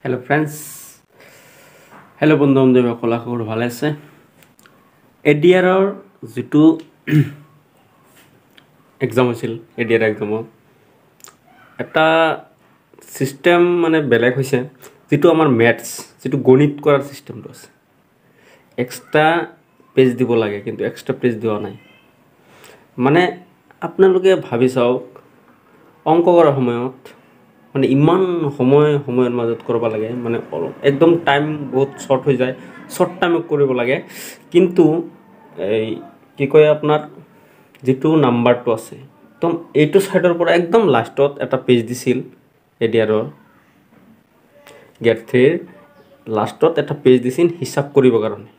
hello friends hello बंधु बान्धवी সকল খবৰ ভালে আছে এডিআৰৰ যেটো এক্সাম হৈছিল এডিআৰ এক্সামত এটা সিস্টেম মানে বেলেগ হৈছে যেটো আমাৰ ম্যাথছ যেটো গণিত কৰাৰ সিস্টেমটো আছে এক্সট্ৰা পেজ দিব লাগে কিন্তু এক্সট্ৰা পেজ দিয়া নাই মানে আপোনালোকে ভাবি চাওক অংক কৰাৰ সময়ত মানে ইমান সময়ৰ মাজত কৰিব লাগে মানে একদম টাইম বহুত শৰ্ট হৈ যায় শৰ্ট টাইম কৰিব লাগে কিন্তু এই কি কয় আপোনাৰ যেটো নাম্বাৰটো আছে একদম এইটো সাইডৰ পৰা একদম লাষ্টত এটা পেজ দিছিল এডিআৰৰ গেট 3 লাষ্টত এটা পেজ দিছিল হিসাব কৰিব কাৰণে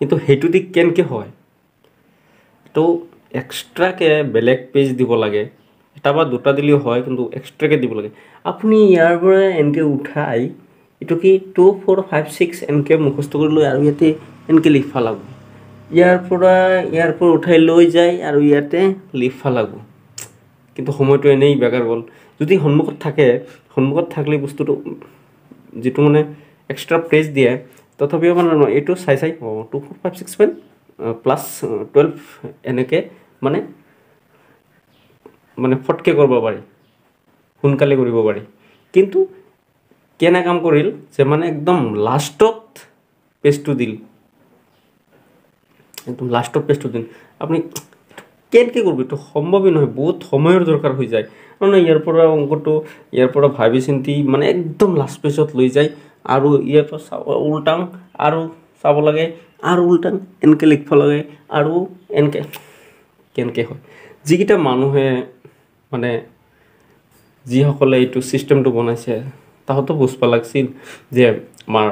কিন্তু হেতু দি কেনকে হয় তো এক্সট্ৰা কে বেলেগ পেজ দিব লাগে এটা বা দুটা দিলেও হয় কিন্তু এক্সট্ৰা কে দিব লাগে আপুনি ইয়াৰ পৰা এনকে উঠাই এটো কি 2 4 5 6 এনকে মুখস্থ কৰি লৈ আৰু ইয়াতে এনকে লিখা লাগব ইয়াৰ পৰা উঠাই লৈ যায় আৰু ইয়াতে লিখা লাগব কিন্তু সময়টো এনেই বেকাৰ গল যদি সন্মুখত থাকলে বস্তুটো যেটো মানে এক্সট্ৰা পেজ দিয়ে তথাপিও মানে এটো চাই 2 4 5 6 7 প্লাস 12 এনেকে মানে ফটকে কৰিব পাৰি হুনকালে কৰিব পাৰি কিন্তু কেনা কাম কৰিল যে মানে একদম লাষ্টত পেজটো দিল একদম লাষ্টত পেজটো দিন আপুনি কেনকে কৰিব তো সম্ভৱই নহয় বহুত সময়ৰ দৰকাৰ হৈ যায় মানে ইয়াৰ পৰা অংকটো ইয়াৰ পৰা ভাবি চিন্তি মানে একদম লাষ্ট পেজত লৈ যায় আৰু ইয়াৰ পৰা উল্টাং আৰু চাব লাগে আৰু উল্টাং এনকে লিখব লাগে আৰু এনকে কেনকে হয় যিকিটা মানুহে মানে যি সকলে এইটো সিস্টেমটো বনাইছে তাহতো বুঝবা লাগছিল যে আমাৰ